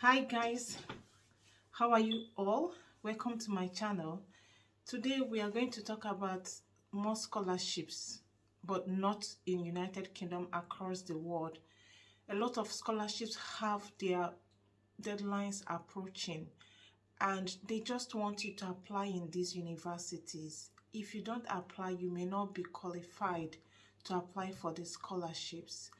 Hi guys, how are you all? Welcome to my channel. Today we are going to talk about more scholarships, but not in United Kingdom, across the world. A lot of scholarships have their deadlines approaching and they just want you to apply in these universities. If you don't apply, you may not be qualified to apply for the scholarships.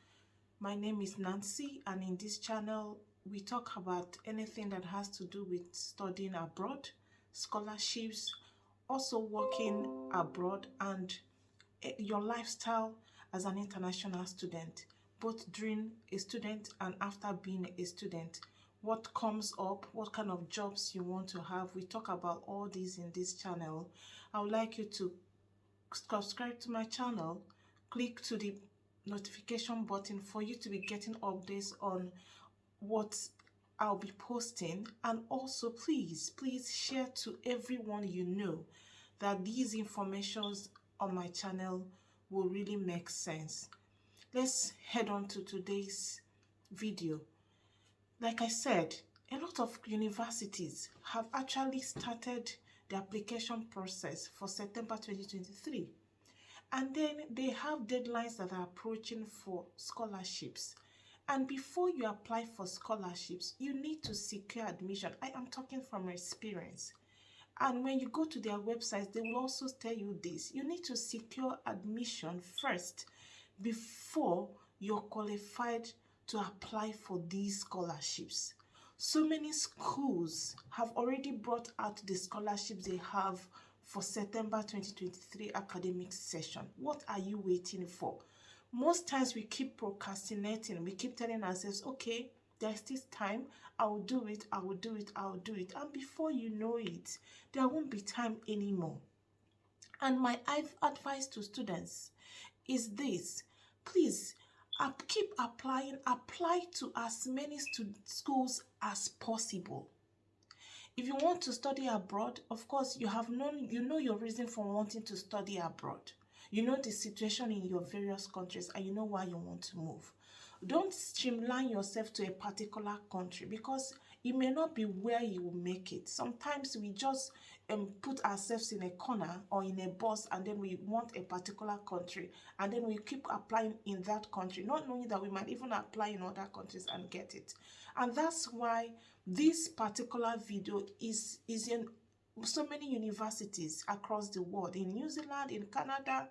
My name is Nancy, and in this channel we talk about anything that has to do with studying abroad, scholarships, also working abroad, and your lifestyle as an international student, both during a student and after being a student. What comes up, what kind of jobs you want to have. We talk about all these in this channel. I would like you to subscribe to my channel, click to the notification button for you to be getting updates on what I'll be posting, and also please share to everyone you know that these informations on my channel will really make sense. Let's head on to today's video. Like I said, a lot of universities have actually started the application process for September 2023. And then they have deadlines that are approaching for scholarships. And before you apply for scholarships, you need to secure admission. I am talking from experience. And when you go to their websites, they will also tell you this. You need to secure admission first before you're qualified to apply for these scholarships. So many schools have already brought out the scholarships they have for September 2023 academic session. What are you waiting for? Most times we keep procrastinating. We keep telling ourselves, okay, there's this time, I will do it, I will do it, I will do it. And before you know it, there won't be time anymore. And my advice to students is this: please keep applying, apply to as many schools as possible. If you want to study abroad, of course, you know your reason for wanting to study abroad. You know the situation in your various countries, and you know why you want to move. Don't streamline yourself to a particular country, because it may not be where you will make it. Sometimes we just put ourselves in a corner or in a bus, and then we want a particular country, and then we keep applying in that country, not knowing that we might even apply in other countries and get it. And that's why this particular video is in so many universities across the world, in New Zealand, in Canada,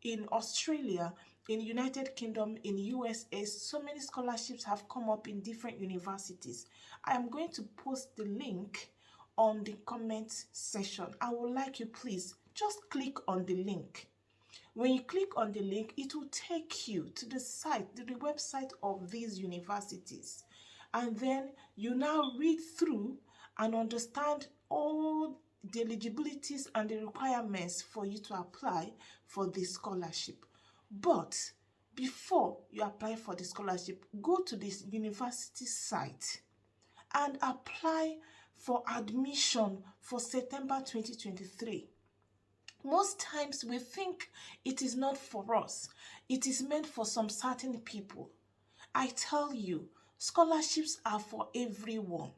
in Australia, in United Kingdom, in USA. So many scholarships have come up in different universities. I am going to post the link on the comment section. I would like you, please just click on the link. When you click on the link, it will take you to the site, to the website of these universities. And then you now read through and understand all the eligibilities and the requirements for you to apply for the scholarship. But before you apply for the scholarship, go to this university site and apply for admission for September 2023. Most times we think it is not for us. It is meant for some certain people. I tell you, scholarships are for everyone.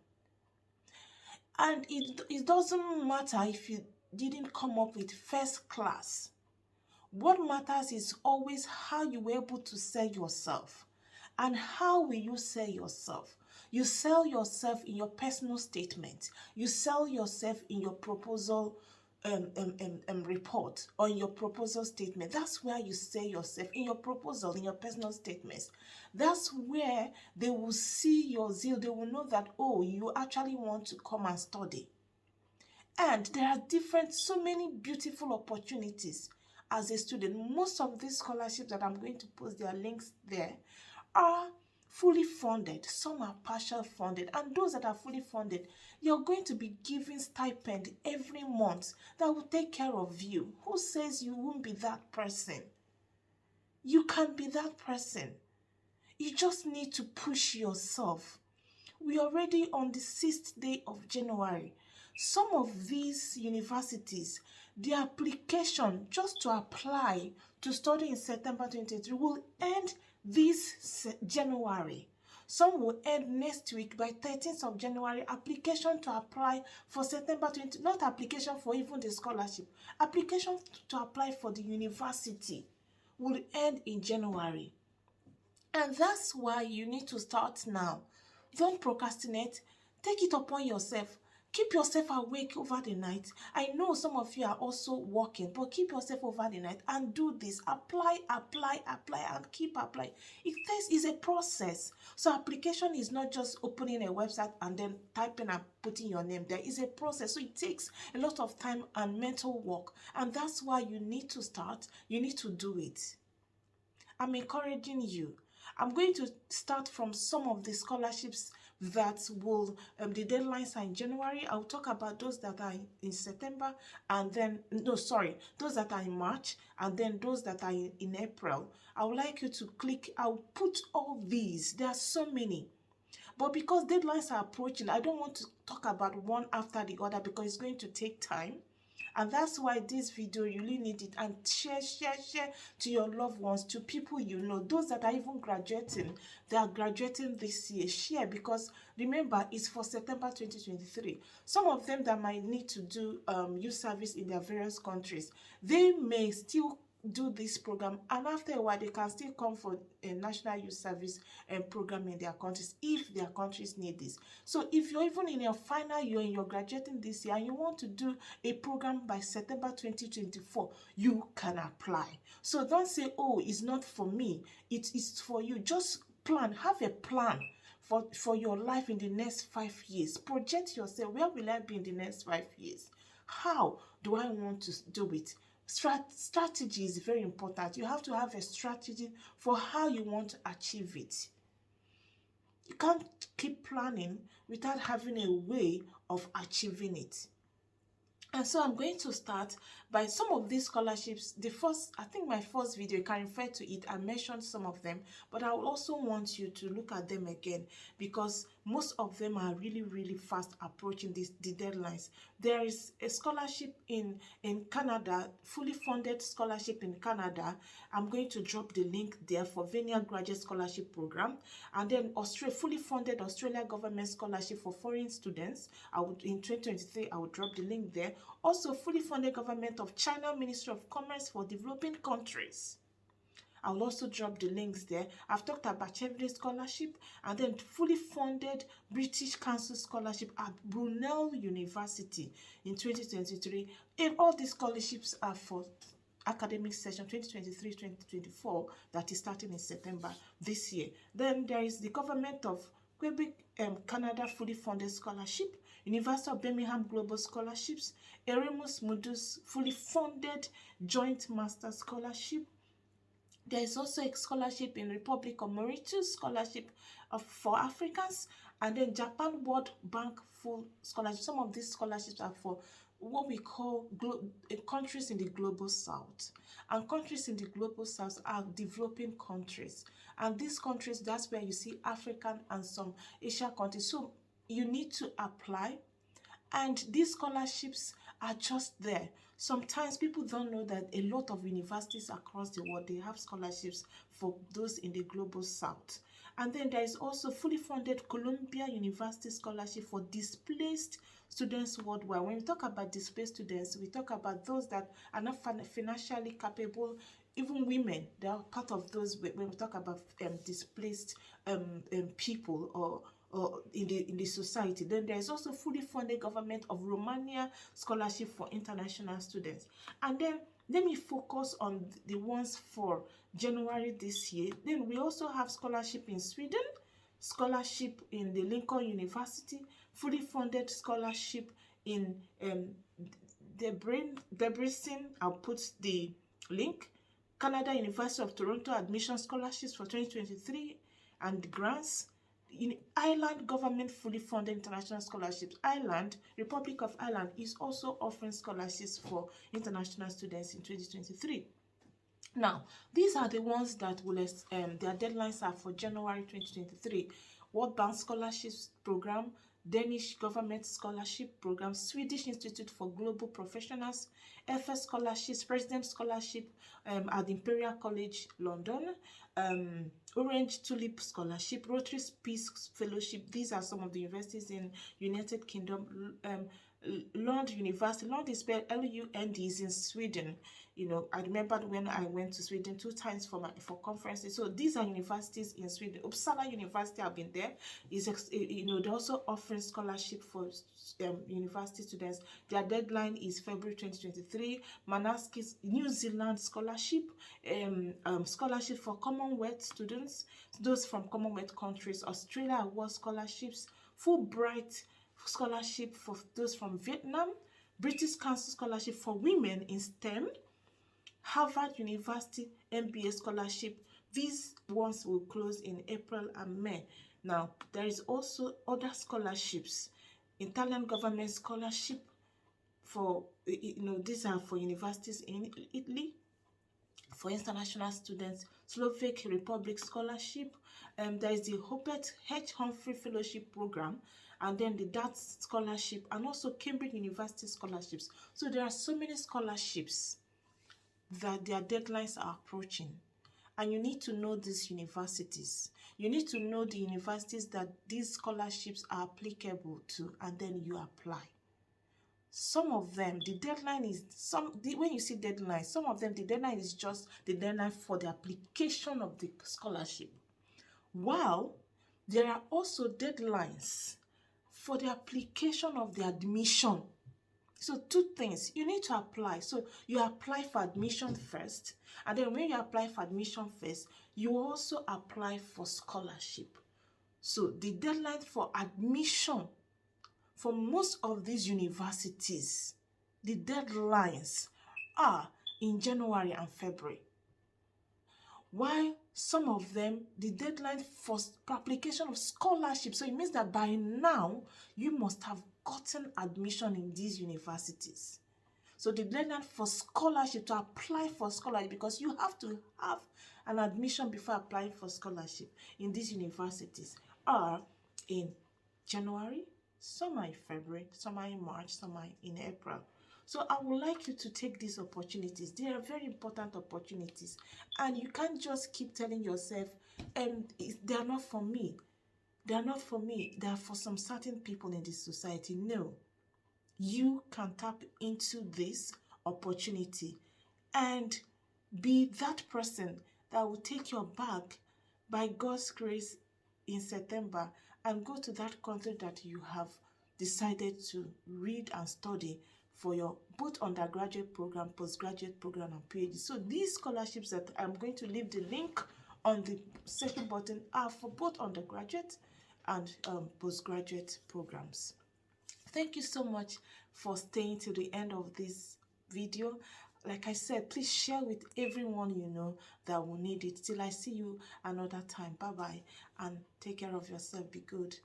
And it doesn't matter if you didn't come up with first class. What matters is always how you were able to sell yourself. And how will you sell yourself? You sell yourself in your personal statement. You sell yourself in your proposal report, or in your proposal statement. That's where you sell yourself, in your proposal, in your personal statements. That's where they will see your zeal. They will know that, oh, you actually want to come and study. And there are so many beautiful opportunities as a student. Most of these scholarships that I'm going to post their links there are fully funded. Some are partial funded, and those that are fully funded, you're going to be given stipend every month that will take care of you. Who says you won't be that person? You can be that person. You just need to push yourself. We are already on the 6th day of January. Some of these universities, the application just to apply to study in September 2023 will end this January. Some will end next week by 13th of January. Application to apply for September 20, not application for even the scholarship, application to apply for the university will end in January. And that's why you need to start now. Don't procrastinate. Take it upon yourself. Keep yourself awake over the night. I know some of you are also working, but keep yourself over the night and do this. Apply, apply, apply, and keep applying. It's a process. So application is not just opening a website and then typing and putting your name there. It's a process. So it takes a lot of time and mental work. And that's why you need to start. You need to do it. I'm encouraging you. I'm going to start from some of the scholarships that will, the deadlines are in January. I'll talk about those that are in September, and then, those that are in March, and then those that are in April. I would like you to click, I'll put all these. There are so many. But because deadlines are approaching, I don't want to talk about one after the other because it's going to take time. And that's why this video, you really need it. And share to your loved ones, to people you know. Those that are even graduating, they are graduating this year. Share, because remember, it's for September 2023. Some of them that might need to do youth service in their various countries, they may still do this program, and after a while they can still come for a national youth service program in their countries if their countries need this. So if you're even in your final year and you're graduating this year and you want to do a program by September 2024, you can apply. So don't say, oh, it's not for me, it is for you. Just plan, have a plan for your life in the next 5 years. Project yourself. Where will I be in the next 5 years? How do I want to do it? Strategy is very important. You have to have a strategy for how you want to achieve it. You can't keep planning without having a way of achieving it. And so I'm going to start by some of these scholarships. I think my first video, you can refer to it. I mentioned some of them, but I also want you to look at them again because most of them are really fast approaching the deadlines. There is a scholarship in Canada, fully funded scholarship in Canada. I'm going to drop the link there for Vineyard Graduate Scholarship Program. And then fully funded Australia government scholarship for foreign students. In 2023, I will drop the link there. Also, fully funded government of China Ministry of Commerce for developing countries. I'll also drop the links there. I've talked about Chevrolet scholarship, and then fully funded British Council scholarship at Brunel University in 2023. And all these scholarships are for academic session 2023-2024 that is starting in September this year. Then there is the government of Quebec, Canada fully funded scholarship, University of Birmingham Global Scholarships, Erasmus Mundus fully funded joint master scholarship. There is also a scholarship in Republic of Mauritius, scholarship for Africans, and then Japan World Bank full scholarship. Some of these scholarships are for what we call countries in the global south. And countries in the global south are developing countries. And these countries, that's where you see African and some Asian countries. So you need to apply. And these scholarships are just there. Sometimes people don't know that a lot of universities across the world, they have scholarships for those in the global south. And then there is also fully funded Columbia University scholarship for displaced students worldwide. When we talk about displaced students, we talk about those that are not financially capable. Even women, they are part of those when we talk about displaced people or in the society. Then there is also fully funded government of Romania scholarship for international students. And then let me focus on the ones for January this year. Then we also have scholarship in Sweden, scholarship in the Lincoln University, fully funded scholarship in Debrecen. I'll put the link. Canada University of Toronto admission scholarships for 2023 and grants. In Ireland, government fully funded international scholarships. Ireland, Republic of Ireland, is also offering scholarships for international students in 2023. Now, these are the ones that will their deadlines are for January 2023. World Bank Scholarships Program, Danish Government Scholarship Program, Swedish Institute for Global Professionals, FS Scholarships, President Scholarship at Imperial College London, Orange Tulip Scholarship, Rotary Peace Fellowship. These are some of the universities in United Kingdom. Lund University. Lund is spelled L-U-N-D, is in Sweden. You know, I remember when I went to Sweden 2 times for conferences. So these are universities in Sweden. Uppsala University, I've been there. You know, they're also offering scholarship for university students. Their deadline is February 2023. Manaski's New Zealand scholarship, scholarship for Commonwealth students, those from Commonwealth countries. Australia Award scholarships, Fulbright scholarship for those from Vietnam, British Council scholarship for women in STEM, Harvard University MBA scholarship. These ones will close in April and May. Now, there is also other scholarships. Italian government scholarship for, you know, these are for universities in Italy, for international students, Slovak Republic scholarship. There is the 𝐂𝐇𝐀𝐏 Humphrey Fellowship Program, and then the Darts Scholarship, and also Cambridge University scholarships. So there are so many scholarships that their deadlines are approaching. And you need to know these universities. You need to know the universities that these scholarships are applicable to, and then you apply. Some of them, the deadline is, when you see deadline, some of them, the deadline is just the deadline for the application of the scholarship. While there are also deadlines for the application of the admission. So 2 things, you need to apply. So you apply for admission first, and then when you apply for admission first, you also apply for scholarship. So the deadline for admission for most of these universities, the deadlines are in January and February. While some of them, the deadline for application of scholarship, so it means that by now, you must have gotten admission in these universities. So the deadline for scholarship, to apply for scholarship, because you have to have an admission before applying for scholarship in these universities, are in January, some are in February, some are in March, some are in April. So I would like you to take these opportunities. They are very important opportunities. And you can't just keep telling yourself, they are not for me. They are not for me. They are for some certain people in this society. No. You can tap into this opportunity and be that person that will take your bag by God's grace in September and go to that country that you have decided to read and study for your both undergraduate program, postgraduate program, and PhD. So these scholarships that I'm going to leave the link on the second button are for both undergraduate and postgraduate programs. Thank you so much for staying till the end of this video. Like I said, please share with everyone you know that will need it. Till I see you another time. Bye-bye, and take care of yourself. Be good.